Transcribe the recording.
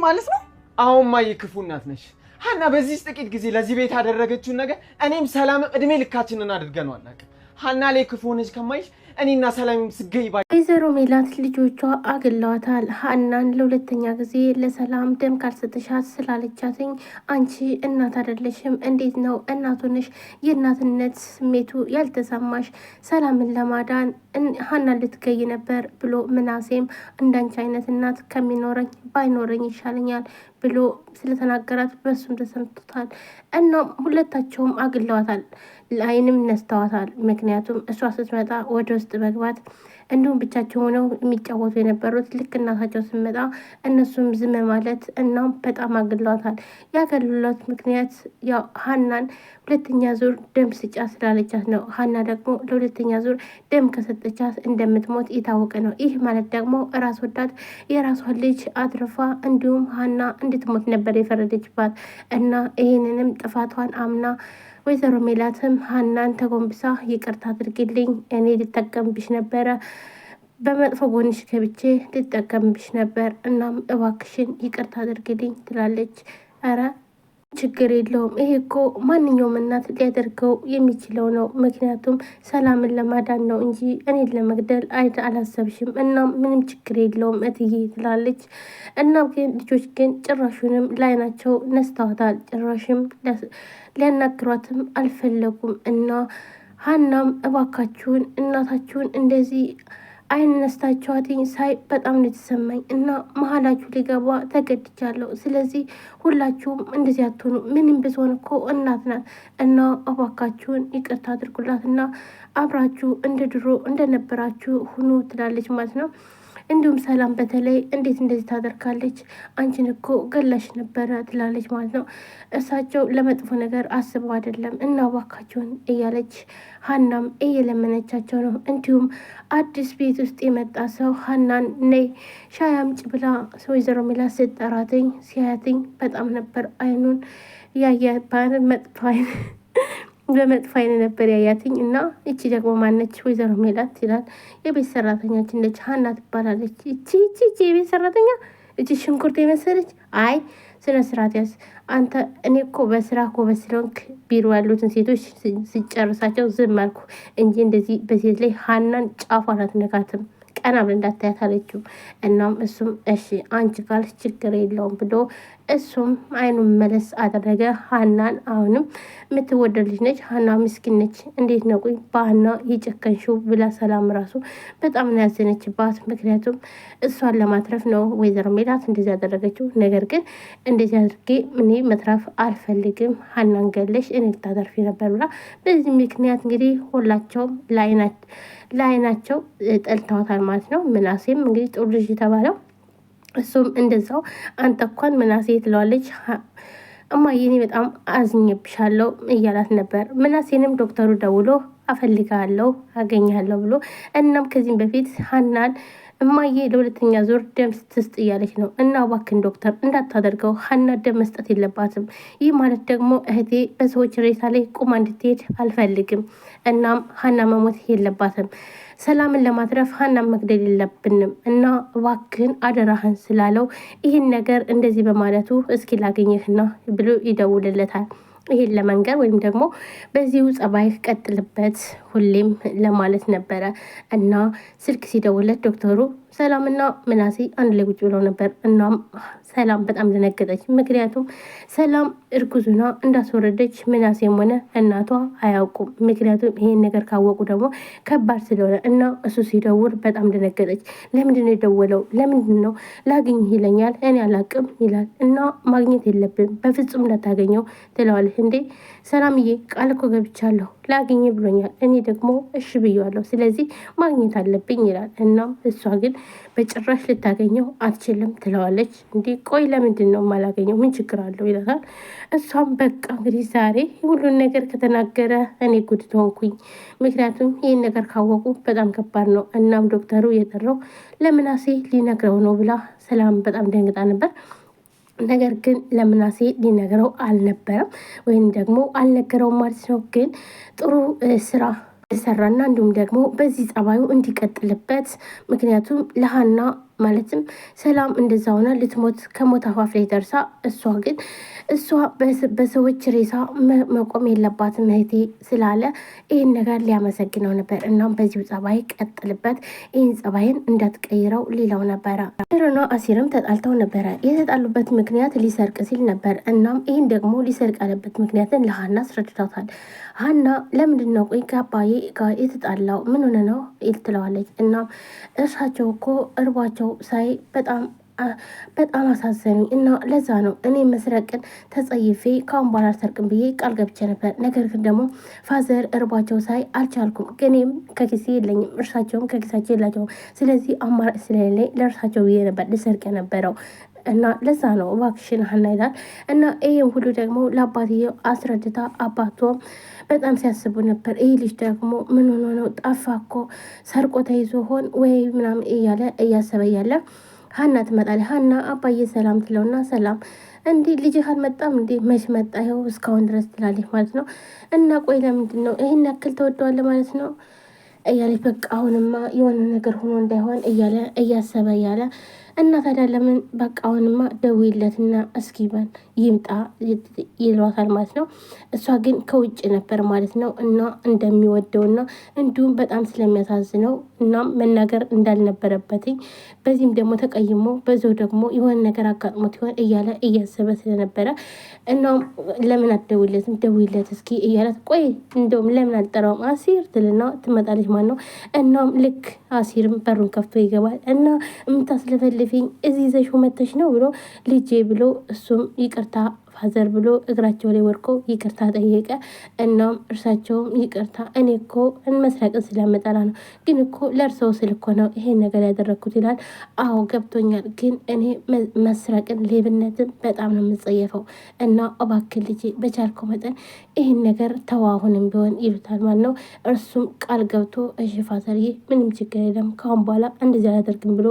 ማለት ነው? አሁን ማየ ክፉ እናት ነሽ ሀና። በዚህ ጥቂት ጊዜ ለዚህ ቤት ያደረገችውን ነገር እኔም ሰላም እድሜ ልካችንን አድርገናል። ሀና ላይ ክፉ ሆነች ከማይሽ እኔና ሰላም ስገይ ወይዘሮ ሜላት ልጆቿ አግለዋታል። ሀናን ለሁለተኛ ጊዜ ለሰላም ደም ካልሰጥሻት ስላለቻትኝ አንቺ እናት አይደለሽም፣ እንዴት ነው እናቱንሽ የእናትነት ስሜቱ ያልተሰማሽ? ሰላምን ለማዳን ሀናን ልትገይ ነበር ብሎ ምናሴም እንዳንቺ አይነት እናት ከሚኖረኝ ባይኖረኝ ይሻለኛል ብሎ ስለተናገራት በሱም ተሰምቶታል። እናም ሁለታቸውም አግለዋታል፣ ላይንም ነስተዋታል። ምክንያቱም እሷ ስትመጣ ወደ ውስጥ መግባት እንዲሁም ብቻቸው ሆነው የሚጫወቱ የነበሩት ልክ እናታቸው ስትመጣ እነሱም ዝም ማለት እናም በጣም አግለዋታል። ያገሉላት ምክንያት ያው ሀናን ሁለተኛ ዙር ደም ስጫት ስላለቻት ነው። ሀና ደግሞ ለሁለተኛ ዙር ደም ከሰጠቻት እንደምትሞት የታወቀ ነው። ይህ ማለት ደግሞ ራስ ወዳድ የራሷን ልጅ አትርፋ እንዲሁም ሀና እንድትሞት ነበር የፈረደችባት እና ይህንንም ጥፋቷን አምና ወይዘሮ ሜላትም ሀናን ተጎንብሳ ይቅርታ አድርግልኝ፣ እኔ ልጠቀምብሽ ነበረ፣ በመጥፎ ጎንሽ ገብቼ ልጠቀምብሽ ነበር፣ እናም እባክሽን ይቅርታ አድርግልኝ ትላለች። ኧረ ችግር የለውም፣ ይሄ እኮ ማንኛውም እናት ሊያደርገው የሚችለው ነው። ምክንያቱም ሰላምን ለማዳን ነው እንጂ እኔን ለመግደል አላሰብሽም። እናም ምንም ችግር የለውም እትዬ ትላለች። እናም ግን ልጆች ግን ጭራሹንም ላይናቸው ነስተዋታል። ጭራሽም ሊያናግሯትም አልፈለጉም። እና ሀናም እባካችሁን እናታችሁን እንደዚህ አይን ነስታችኋትኝ ሳይ በጣም ነው የተሰማኝ እና መሀላችሁ ሊገባ ተገድቻለሁ። ስለዚህ ሁላችሁም እንደዚህ አትሆኑ፣ ምንም ብትሆን እኮ እናት ናት እና እባካችሁን ይቅርታ አድርጉላት እና አብራችሁ እንደ ድሮ እንደነበራችሁ ሁኑ ትላለች ማለት ነው። እንዲሁም ሰላም በተለይ እንዴት እንደዚህ ታደርጋለች? አንቺን እኮ ገላሽ ነበረ ትላለች ማለት ነው። እሳቸው ለመጥፎ ነገር አስበው አይደለም እና እባካችሁን እያለች ሀናም እየለመነቻቸው ነው። እንዲሁም አዲስ ቤት ውስጥ የመጣ ሰው ሀናን ነይ ሻይ አምጪ ብላ ወይዘሮ ሜላት ስትጠራትኝ ሲያያትኝ በጣም ነበር አይኑን ያያት መጥፎ አይን በመጥፎ አይን ነበር ያያትኝ። እና እቺ ደግሞ ማነች? ወይዘሮ ሜላት ይላል። የቤት ሰራተኛችን ነች፣ ሀና ትባላለች። እቺ የቤት ሰራተኛ እቺ ሽንኩርት የመሰለች። አይ ስነ ስርዓት ያዝ አንተ። እኔ እኮ በስራ እኮ በስለንክ ቢሮ ያሉትን ሴቶች ሲጨርሳቸው ዝም አልኩ እንጂ እንደዚህ በሴት ላይ ሀናን ጫፏን አትነካትም፣ ቀና ብለን እንዳታያት አለችው። እናም እሱም እሺ አንቺ ካልሽ ችግር የለውም ብሎ እሱም አይኑን መለስ አደረገ። ሀናን አሁንም የምትወደድ ልጅ ነች። ሀና ምስኪን ነች። እንዴት ነው ቆይ በሀና የጨከንሽው ብላ ሰላም ራሱ በጣም ነው ያዘነችባት። ምክንያቱም እሷን ለማትረፍ ነው ወይዘሮ ሜላት እንደዚህ ያደረገችው። ነገር ግን እንደዚህ አድርጌ እኔ መትረፍ አልፈልግም፣ ሀናን ገለሽ እኔ ልታተርፊ ነበር ብላ በዚህ ምክንያት እንግዲህ ሁላቸውም ለአይናቸው ጠልተዋታል ማለት ነው። ምናሴም እንግዲህ ጥሩ ልጅ የተባለው እሱም እንደዛው አንተ እንኳን ምናሴ ትለዋለች። እማዬ እኔ በጣም አዝኜብሻለሁ እያላት ነበር። ምናሴንም ዶክተሩ ደውሎ አፈልጋለሁ አገኛለሁ ብሎ እናም ከዚህም በፊት ሀናን እማዬ ለሁለተኛ ዙር ደም ስትስጥ እያለች ነው እና እባክህን ዶክተር እንዳታደርገው፣ ሀና ደም መስጠት የለባትም። ይህ ማለት ደግሞ እህቴ በሰዎች ሬሳ ላይ ቁማ እንድትሄድ አልፈልግም። እናም ሀና መሞት የለባትም። ሰላምን ለማትረፍ ሀናን መግደል የለብንም እና እባክህን አደራህን ስላለው ይህን ነገር እንደዚህ በማለቱ እስኪ ላገኘህና ብሎ ይደውልለታል። ይሄን ለመንገር ወይም ደግሞ በዚሁ ጸባይ ቀጥልበት ሁሌም ለማለት ነበረ እና ስልክ ሲደውለት ዶክተሩ ሰላምና ምናሴ አንድ ላይ ቁጭ ብለው ነበር። እናም ሰላም በጣም ደነገጠች። ምክንያቱም ሰላም እርጉዙና እንዳስወረደች ምናሴም ሆነ እናቷ አያውቁም። ምክንያቱም ይሄን ነገር ካወቁ ደግሞ ከባድ ስለሆነ እና እሱ ሲደውል በጣም ደነገጠች። ለምንድን ነው የደወለው? ለምንድን ነው ላግኝህ ይለኛል፣ እኔ አላቅም ይላል እና ማግኘት የለብን በፍጹም እንዳታገኘው ትለዋለች። እንዴ ሰላምዬ ቃል እኮ ገብቻለሁ ላግኝ ብሎኛል፣ እኔ ደግሞ እሺ ብዬዋለሁ፣ ስለዚህ ማግኘት አለብኝ ይላል። እናም እሷ ግን በጭራሽ ልታገኘው አትችልም ትለዋለች። እንዲህ ቆይ ለምንድን ነው የማላገኘው? ምን ችግር አለው ይላታል። እሷም በቃ እንግዲህ ዛሬ ሁሉን ነገር ከተናገረ እኔ ጉድ ሆንኩኝ፣ ምክንያቱም ይህን ነገር ካወቁ በጣም ከባድ ነው። እናም ዶክተሩ የጠራው ለምናሴ ሊነግረው ነው ብላ ሰላም በጣም ደንግጣ ነበር። ነገር ግን ለምናሴ ሊነግረው አልነበረም ወይም ደግሞ አልነገረውም ማለት ነው። ግን ጥሩ ስራ ሰራና እንዲሁም ደግሞ በዚህ ጸባዩ እንዲቀጥልበት ምክንያቱም ለሀና ማለትም ሰላም እንደዛ ሆና ልትሞት ከሞት አፋፍ ላይ ደርሳ እሷ በሰዎች ሬሳ መቆም የለባትም እህቴ ስላለ ይህን ነገር ሊያመሰግነው ነበር። እናም በዚሁ ጸባይ ቀጥልበት፣ ይህን ጸባይን እንዳትቀይረው ሌላው ነበረ። ምሩና አሲርም ተጣልተው ነበረ። የተጣሉበት ምክንያት ሊሰርቅ ሲል ነበር። እናም ይህን ደግሞ ሊሰርቅ ያለበት ምክንያትን ለሀና አስረድታታል። ሀና ለምንድን ነው ቆይ ከአባዬ ጋር የተጣላው ምን ሆነ ነው ትለዋለች። እናም እርሳቸው እኮ እርቧቸው ሳይ በጣም አሳዘኑኝ እና ለዛ ነው እኔ መስረቅን ተጸይፌ ካሁን በኋላ አልሰርቅም ብዬ ቃል ገብቼ ነበር። ነገር ግን ደግሞ ፋዘር እርቧቸው ሳይ አልቻልኩም። እኔም ከኪሴ የለኝም፣ እርሳቸውም ከኪሳቸው የላቸውም። ስለዚህ አማራጭ ስለሌለኝ ለእርሳቸው ብዬ ነበር ልሰርቅ የነበረው እና ለዛ ነው እባክሽን ሀና ይላል። እና ይህም ሁሉ ደግሞ ለአባትየው አስረድታ አባቶም በጣም ሲያስቡ ነበር። ይህ ልጅ ደግሞ ምን ሆኖ ነው ጠፋ እኮ ሰርቆ ተይዞ ሆን ወይ ምናምን እያለ እያሰበ ያለ ሀና ትመጣለች። ሀና አባዬ ሰላም ትለውና ሰላም እንዲህ ልጅህ አልመጣም እንዴ? መች መጣ? ይኸው እስካሁን ድረስ ትላለች ማለት ነው። እና ቆይ ለምንድን ነው ይህን ያክል ተወደዋለ ማለት ነው እያለች በቃ አሁንማ የሆነ ነገር ሆኖ እንዳይሆን እያለ እያሰበ እያለ እና ታዲያ ለምን በቃ አሁንማ ደውይለትና እስኪበን ይምጣ ይሏታል ማለት ነው። እሷ ግን ከውጭ ነበር ማለት ነው እና እንደሚወደውና እንዲሁም በጣም ስለሚያሳዝነው እናም መናገር እንዳልነበረበትኝ በዚህም ደግሞ ተቀይሞ በዚው ደግሞ የሆነ ነገር አጋጥሞት ይሆን እያለ እያሰበ ስለነበረ እናም ለምን አትደውይለትም ደውይለት እስኪ እያለት ቆይ እንደውም ለምን አልጠራውም አሲር ትልና ትመጣለች ማለት ነው። እናም ልክ አሲርም በሩን ከፍቶ ይገባል እና የምታስለፈልፊኝ እዚህ ይዘሽ መተሽ ነው ብሎ ልጄ ብሎ እሱም ይቅርታ ፋዘር ብሎ እግራቸው ላይ ወድቆ ይቅርታ ጠየቀ። እናም እርሳቸውም ይቅርታ እኔ እኮ መስረቅን ስለምጠላ ነው፣ ግን እኮ ለእርሰው ስል እኮ ነው ይሄን ነገር ያደረግኩት ይላል። አዎ ገብቶኛል፣ ግን እኔ መስረቅን ሌብነትን በጣም ነው የምጸየፈው እና እባክህ ልጄ በቻልከው መጠን ይህን ነገር ተዋሁንም ቢሆን ይሉታል ማለት ነው። እርሱም ቃል ገብቶ እሺ ፋዘርዬ ምንም ችግር የለም ካሁን በኋላ እንደዚህ አላደርግም ብሎ